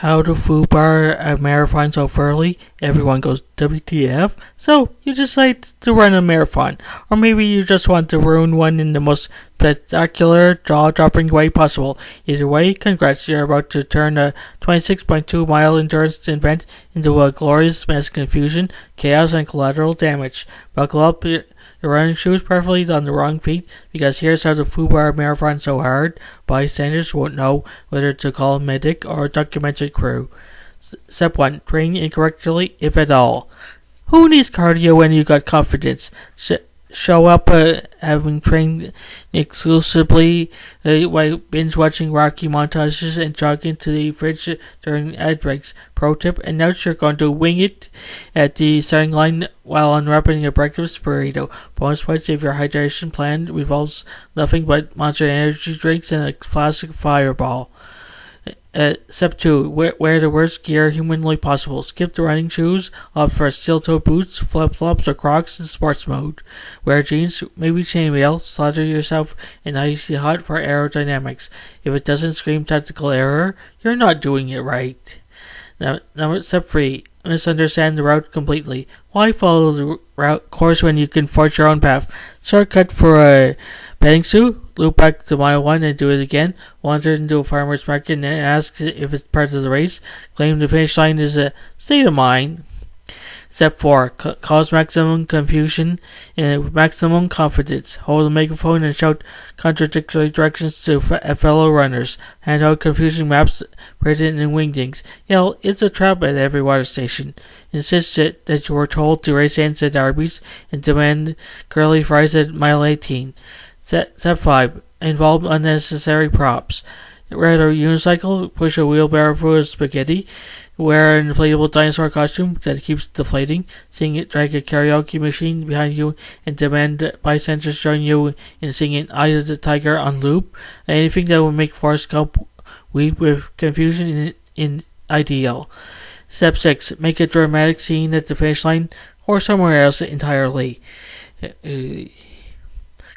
How to FUBAR a marathon so early? Everyone goes WTF. So you decide to run a marathon, or maybe you just want to ruin one in the most spectacular, jaw-dropping way possible. Either way, congrats! You're about to turn a 26.2-mile endurance event into a glorious mess of confusion, chaos, and collateral damage. Buckle up your running shoes, preferably on the wrong feet, because here's how to FUBAR a marathon so hard, bystanders won't know whether to call a medic or a documentary crew. Step 1. Train incorrectly, if at all. Who needs cardio when you got confidence? Show up having trained exclusively while binge-watching Rocky montages and jogging to the fridge during ad breaks. Pro tip, announce you're going to wing it at the starting line while unwrapping a breakfast burrito. Bonus points if your hydration plan revolves nothing but Monster energy drinks and a classic fireball. Step 2. Wear the worst gear humanly possible. Skip the running shoes. Opt for steel-toed boots, flip-flops, or Crocs in sports mode. Wear jeans, maybe chainmail. Slaughter yourself in icy hot for aerodynamics. If it doesn't scream tactical error, you're not doing it right. Now, step 3. Misunderstand the route completely. Why follow the route course when you can forge your own path? Shortcut for a petting zoo? Loop back to mile 1 and do it again. Wander into a farmer's market and ask if it's part of the race. Claim the finish line is a state of mind. Step 4. Cause maximum confusion and maximum confidence. Hold a megaphone and shout contradictory directions to fellow runners. Hand out confusing maps written in wingdings. Yell, "It's a trap" at every water station. Insist that you were told to race ends at Arby's and demand curly fries at mile 18. Step 5. Involve unnecessary props. Ride a unicycle, push a wheelbarrow full of spaghetti, wear an inflatable dinosaur costume that keeps deflating, drag a karaoke machine behind you, and demand bystanders join you in singing Eye of the Tiger on loop. Anything that will make Forrest Gump weep with confusion in ideal. Step 6. Make a dramatic scene at the finish line or somewhere else entirely.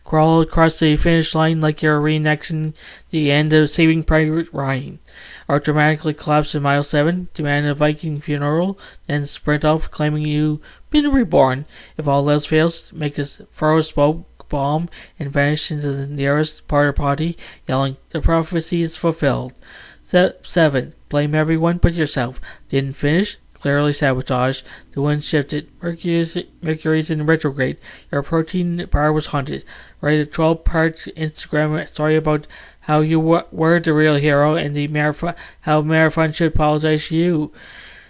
Crawl across the finish line like you're reenacting the end of Saving Private Ryan. Or dramatically collapse in mile 7, demand a Viking funeral, then sprint off claiming you've been reborn. If all else fails, make a throw a smoke bomb and vanish into the nearest porta potty, yelling, "The prophecy is fulfilled." Step 7. Blame everyone but yourself. Didn't finish? Clearly sabotage. The wind shifted. Mercury's in retrograde. Your protein bar was haunted. Write a 12-part Instagram story about how you were the real hero and how marathon should apologize to you.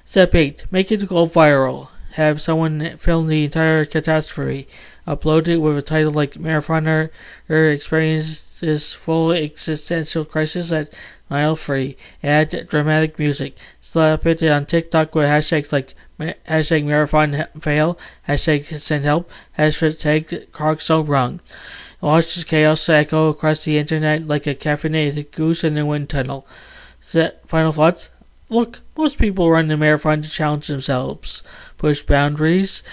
Step 8. Make it go viral. Have someone film the entire catastrophe. Upload it with a title like "Marathoner experiences full existential crisis at mile 3. Add dramatic music. Slap it on TikTok with hashtags like hashtag marathon fail, hashtag send help, hashtag Crocs so wrong. Watch the chaos echo across the internet like a caffeinated goose in a wind tunnel. Final thoughts? Look, most people run the marathon to challenge themselves, push boundaries,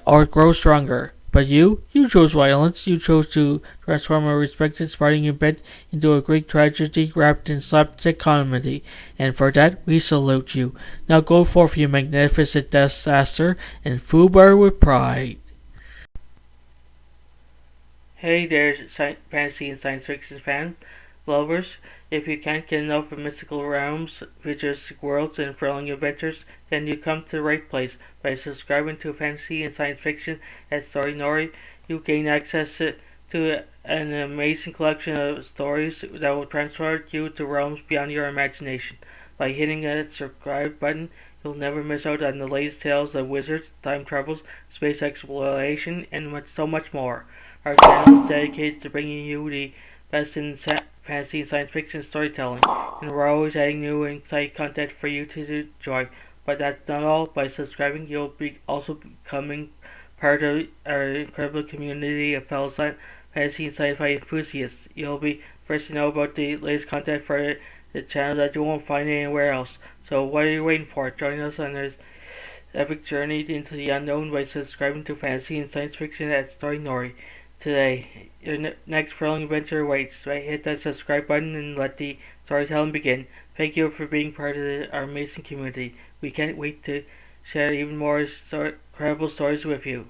or grow stronger. But you chose violence. You chose to transform a respected sporting event into a Greek tragedy wrapped in slapstick comedy. And for that, we salute you. Now go forth, you magnificent disaster, and FUBAR with pride. Hey there, fantasy and science fiction fans, lovers. If you can't get enough of mystical realms, futuristic worlds, and thrilling adventures, then you come to the right place. By subscribing to fantasy and science fiction at Story Nori, you gain access to an amazing collection of stories that will transport you to realms beyond your imagination. By hitting that subscribe button, you'll never miss out on the latest tales of wizards, time travels, space exploration, and so much more. Our channel is dedicated to bringing you the best in fantasy and science fiction storytelling, and we're always adding new and exciting content for you to enjoy. But that's not all. By subscribing, you'll be also becoming part of our incredible community of fellow fantasy and sci-fi enthusiasts. You'll be first to know about the latest content for the channel that you won't find anywhere else. So what are you waiting for? Join us on this epic journey into the unknown by subscribing to fantasy and science fiction at Story Nori today. Your next thrilling adventure awaits. Hit that subscribe button and let the storytelling begin. Thank you for being part of our amazing community. We can't wait to share even more incredible stories with you.